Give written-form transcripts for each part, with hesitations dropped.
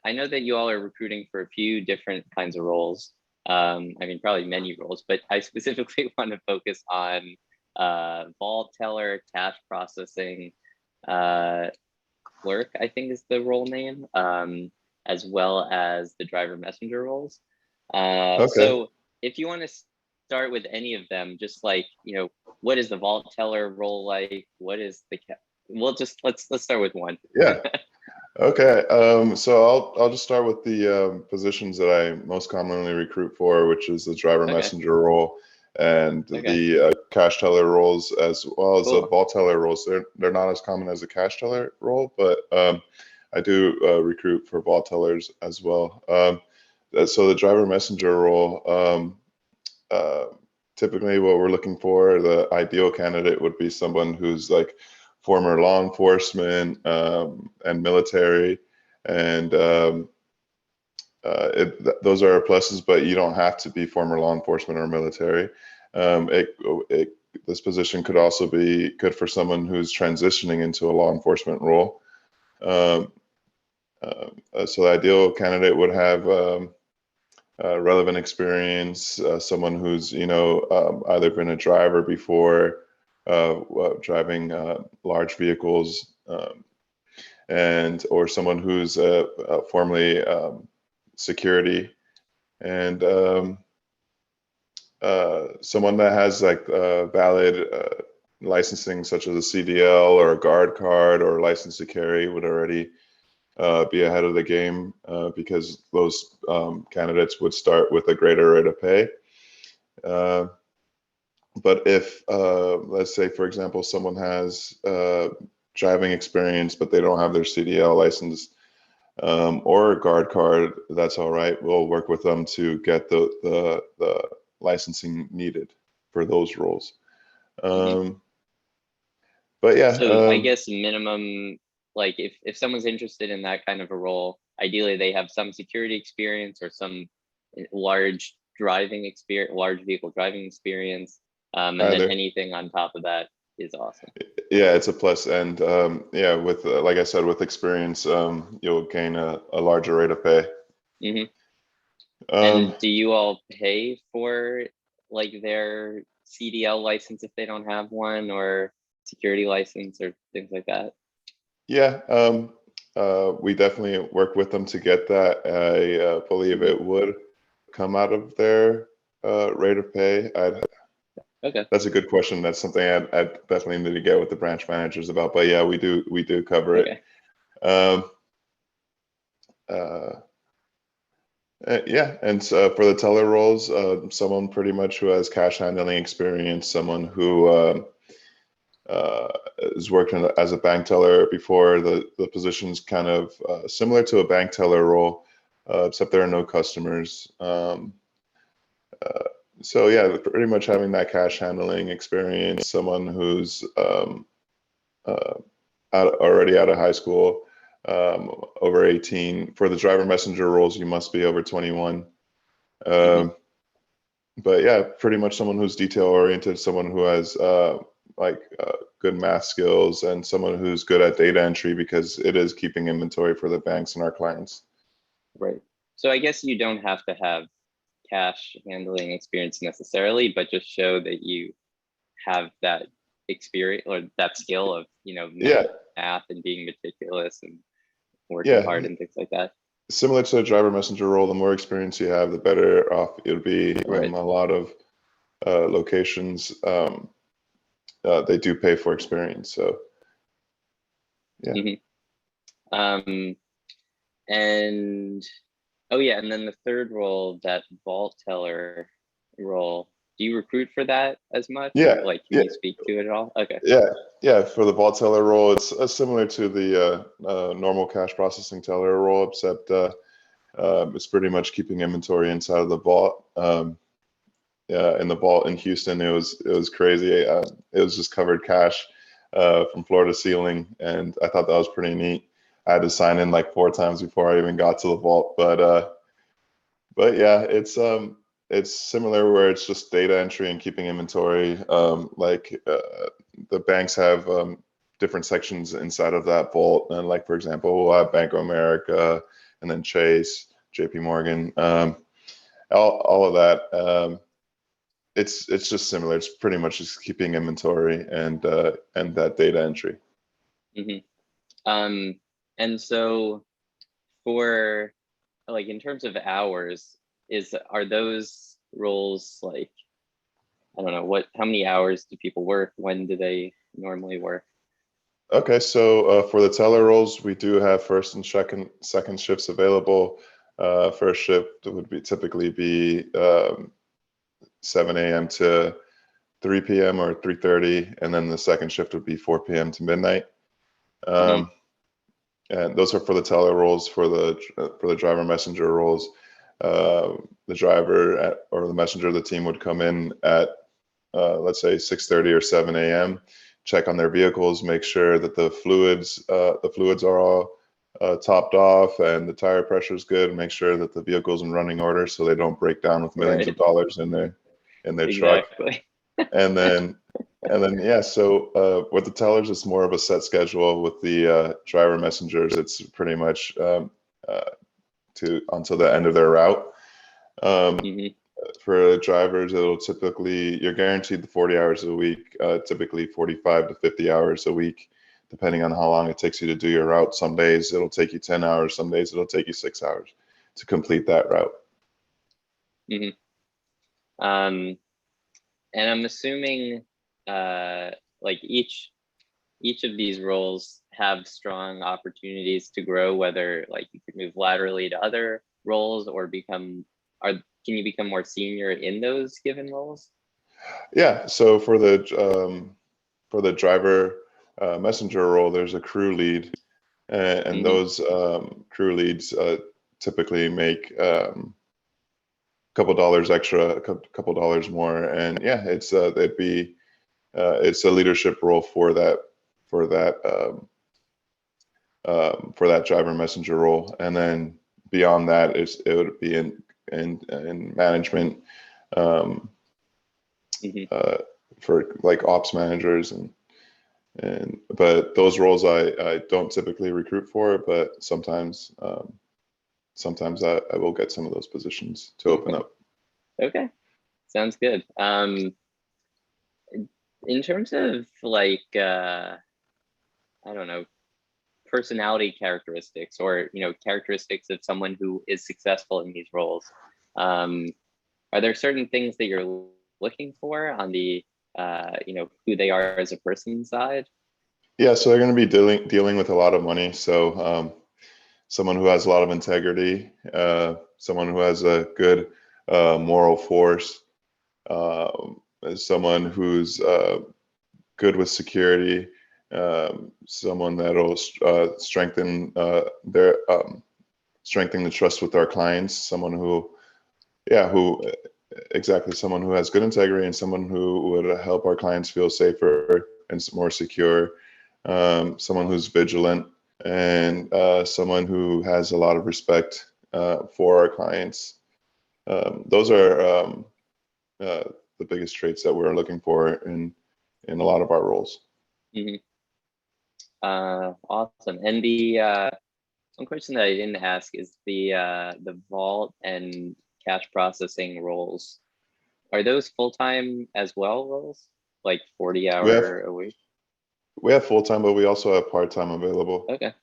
I know that you all are recruiting for a few different kinds of roles. I mean, probably many roles, but I specifically want to focus on vault teller, cash processing, uh, clerk, I think is the role name, as well as the driver messenger roles. Okay. So if you want to start with any of them, just like, what is the vault teller role like? What is the, we'll just, let's start with one. Yeah. Okay. So I'll just start with the positions that I most commonly recruit for, which is the driver Okay, messenger role and okay, the cash teller roles, as well as the cool. vault teller roles. They're not as common as the cash teller role, but I do recruit for vault tellers as well. So the driver messenger role, uh, typically what we're looking for, the ideal candidate would be someone who's like former law enforcement and military, and those are pluses, but you don't have to be former law enforcement or military. Um, it, this position could also be good for someone who's transitioning into a law enforcement role. Um, so the ideal candidate would have relevant experience, someone who's either been a driver before, driving large vehicles, and or someone who's formerly security, and someone that has like valid licensing such as a CDL or a guard card or license to carry would already be ahead of the game, because those candidates would start with a greater rate of pay. Uh, but if, let's say, for example, someone has driving experience, but they don't have their CDL license or a guard card, that's all right. We'll work with them to get the licensing needed for those roles. Mhm. But yeah, So I guess minimum, like if someone's interested in that kind of a role, ideally they have some security experience or some large driving experience, large vehicle driving experience, and then either. anything on top of that is awesome. Yeah, it's a plus, and yeah, with like I said, with experience, you'll gain a larger rate of pay. Hmm. Um, And do you all pay for like their CDL license if they don't have one, or security license or things like that? yeah, we definitely work with them to get that. I believe Hmm. it would come out of their rate of pay. Okay. That's a good question. That's something I'd definitely need to get with the branch managers about. But yeah, we do cover it. Okay. Um, uh, yeah, and for the teller roles, someone pretty much who has cash handling experience, someone who uh, has worked as a bank teller before. The position's kind of similar to a bank teller role, except there are no customers. Uh, so yeah, pretty much having that cash handling experience, someone who's uh, already out of high school, over 18. For the driver messenger roles, you must be over 21. Hmm. Um, but yeah, pretty much someone who's detail oriented, someone who has good math skills, and someone who's good at data entry because it is keeping inventory for the banks and our clients. Right. So I guess you don't have to have cash handling experience necessarily, but just show that you have that experience or that skill of, Yeah, knowing math and being meticulous and working yeah. hard and things like that. Similar to a driver messenger role, the more experience you have, the better off you'll be. Right. A lot of locations, they do pay for experience. So yeah. Hmm. Um, and oh yeah, and then the third role, that vault teller role, do you recruit for that as much, Yeah, or like, can yeah, you speak to it at all? Okay. yeah, yeah. For the vault teller role, it's similar to the normal cash processing teller role, except it's pretty much keeping inventory inside of the vault. Yeah, in the vault in Houston, it was crazy. It was just covered cash from floor to ceiling, and I thought that was pretty neat. I had to sign in like 4 times before I even got to the vault, but yeah, it's similar where it's just data entry and keeping inventory. The banks have different sections inside of that vault, and like for example, we'll have Bank of America, and then Chase, JP Morgan, all of that. It's just similar. It's pretty much just keeping inventory and that data entry. And so for like in terms of hours, are those roles like, I don't know, how many hours do people work? When do they normally work? Okay, so for the teller roles, we do have first and second shifts available. First shift would typically be 7 a.m. to 3 p.m. or 3:30, and then the second shift would be 4 p.m. to midnight. And those are for the teller roles. For the driver messenger roles, the driver or the messenger of the team would come in at let's say 6:30 or 7 a.m. check on their vehicles, make sure that the fluids are all topped off and the tire pressure is good. Make sure that the vehicle's in running order so they don't break down with millions of dollars in their truck. And then yeah, so with the tellers, it's more of a set schedule. With the driver messengers, it's pretty much until the end of their route. For drivers, you're guaranteed the 40 hours a week, typically 45 to 50 hours a week, depending on how long it takes you to do your route. Some days it'll take you 10 hours, some days it'll take you 6 hours to complete that route. And I'm assuming like each of these roles have strong opportunities to grow, whether like you could move laterally to other roles or can you become more senior in those given roles? Yeah, so for the driver messenger role, there's a crew lead, and those crew leads typically make a couple dollars extra, a couple dollars more, and yeah, it's a leadership role for that driver messenger role, and then beyond that, it would be in management for like ops managers but those roles I don't typically recruit for, but sometimes I will get some of those positions to open up. Okay, sounds good. In terms of like I don't know, personality characteristics or characteristics of someone who is successful in these roles, are there certain things that you're looking for on the who they are as a person side? Yeah, so they're going to be dealing with a lot of money, so someone who has a lot of integrity, someone who has a good moral force, someone who's good with security, someone that'll strengthen the trust with our clients, someone who has good integrity, and someone who would help our clients feel safer and more secure, someone who's vigilant, and someone who has a lot of respect for our clients. Those are the biggest traits that we're looking for in a lot of our roles. Awesome. And the one question that I didn't ask is the vault and cash processing roles. Are those full-time as well roles, like 40-hour a week? We have full-time, but we also have part-time available. Okay,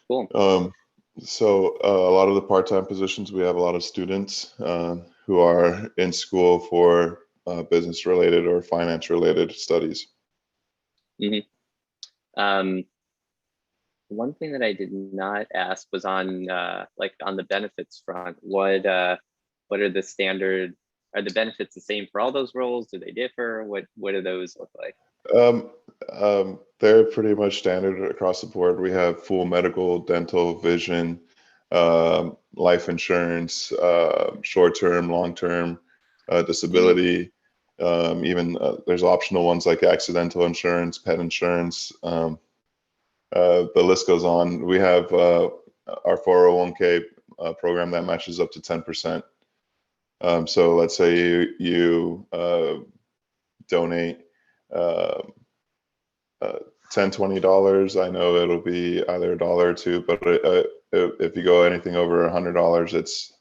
cool. So a lot of the part-time positions, we have a lot of students who are in school for business-related or finance-related studies. One thing that I did not ask was on the benefits front. What are the benefits the same for all those roles? Do they differ? What do those look like? They're pretty much standard across the board. We have full medical, dental, vision, life insurance, short-term, long-term disability. Even there's optional ones like accidental insurance, pet insurance. The list goes on. We have our 401k program that matches up to 10%. So let's say you donate $10, $20. I know it'll be either $1 or $2, but if you go anything over $100, it's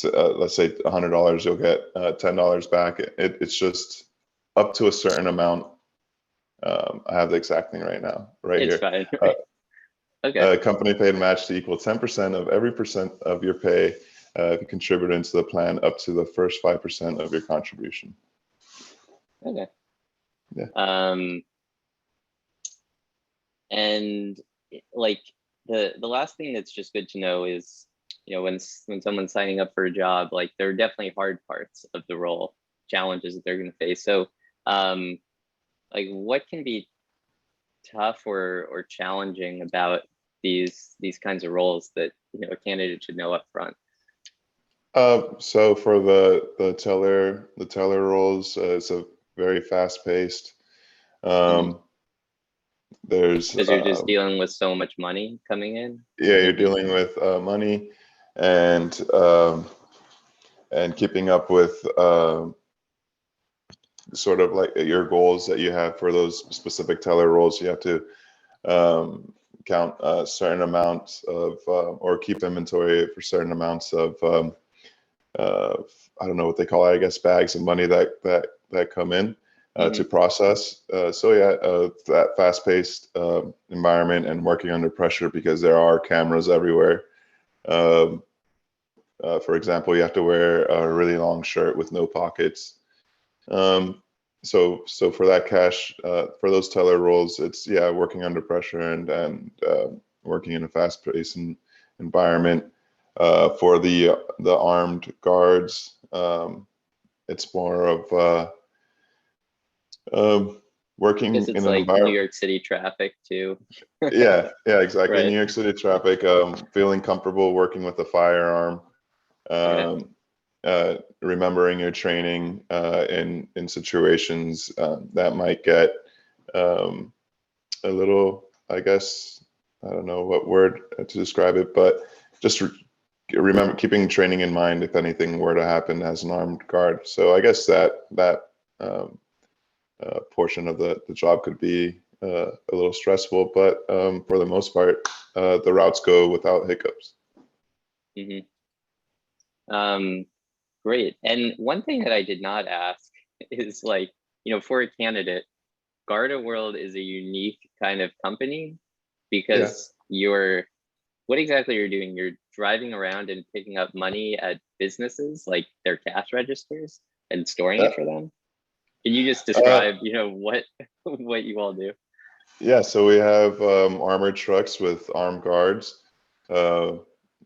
let's say $100, you'll get $10 back. It's just up to a certain amount. I have the exact thing right now, right It's here. fine. Okay. Company paid match to equal 10% of every percent of your pay if you contribute into the plan up to the first 5% of your contribution. Okay. Yeah. And like the last thing that's just good to know is, you know, when someone's signing up for a job, like there are definitely hard parts of the role, challenges that they're going to face. So, like what can be tough or challenging about these kinds of roles that, you know, a candidate should know up front? So for the teller roles, it's a very fast paced. There's Because you're just dealing with so much money coming in. yeah, you're dealing with money and keeping up with sort of like your goals that you have for those specific teller roles. You have to count certain amounts of or keep inventory for certain amounts of I don't know what they call it, I guess bags of money that come in to process. So yeah, that fast-paced environment and working under pressure because there are cameras everywhere. For example, you have to wear a really long shirt with no pockets. So for that cash, for those teller roles, it's working under pressure and working in a fast-paced environment. For the armed guards, it's more of working Because it's in an like New environment. York City traffic too. Yeah, exactly. Right. New York City traffic, feeling comfortable working with a firearm, Okay. remembering your training in situations that might get a little, I guess, I don't know what word to describe it, but just remember keeping training in mind if anything were to happen as an armed guard. So I guess that portion of the job could be a little stressful, but for the most part, the routes go without hiccups. Great. And one thing that I did not ask is, like, you know, for a candidate, GardaWorld is a unique kind of company Yeah. because what exactly you're doing? You're driving around and picking up money at businesses, like their cash registers, and storing it for them. Can you just describe, you know, what you all do? Yeah, so we have armored trucks with armed guards.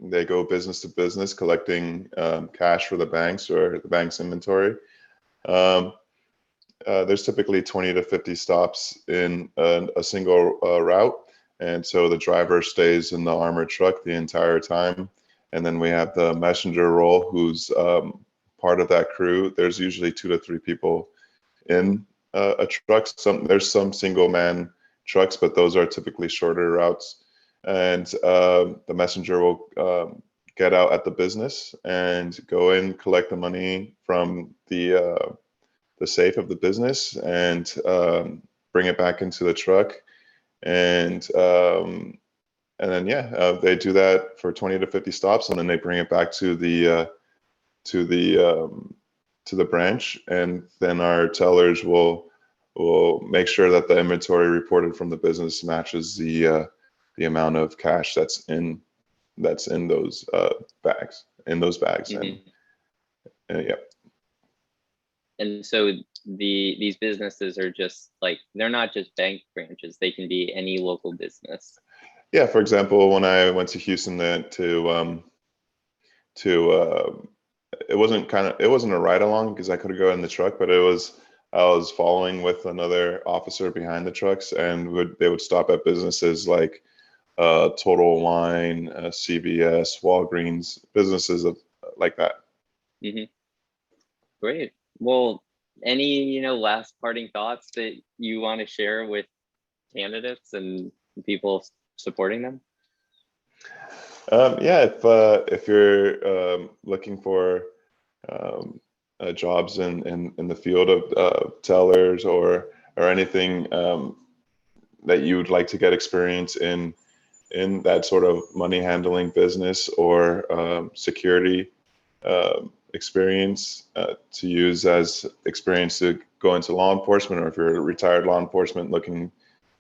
They go business to business collecting cash for the banks or the bank's inventory. There's typically 20 to 50 stops in a single route. And so the driver stays in the armored truck the entire time. And then we have the messenger role, who's part of that crew. There's usually 2 to 3 people in a truck. There's some single man trucks, but those are typically shorter routes. And the messenger will get out at the business and go in, collect the money from the safe of the business, and bring it back into the truck. And then they do that for 20 to 50 stops, and then they bring it back to the branch, and then our tellers will make sure that the inventory reported from the business matches the amount of cash that's in those bags. And yeah. And so these businesses are just like, they're not just bank branches, they can be any local business. Yeah, for example, when I went to Houston it wasn't a ride along because I could go in the truck, but I was following with another officer behind the trucks, and they would stop at businesses like Total Wine, CVS, Walgreens, businesses like that. Great. Well, any, you know, last parting thoughts that you want to share with candidates and people supporting them? If you're looking for jobs in the field of tellers or anything that you would like to get experience in in that sort of money handling business or security experience to use as experience to go into law enforcement, or if you're a retired law enforcement looking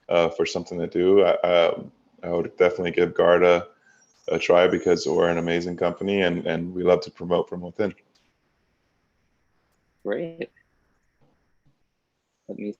for something to do, I would definitely give Garda a try, because we're an amazing company and we love to promote from within. Great. Let me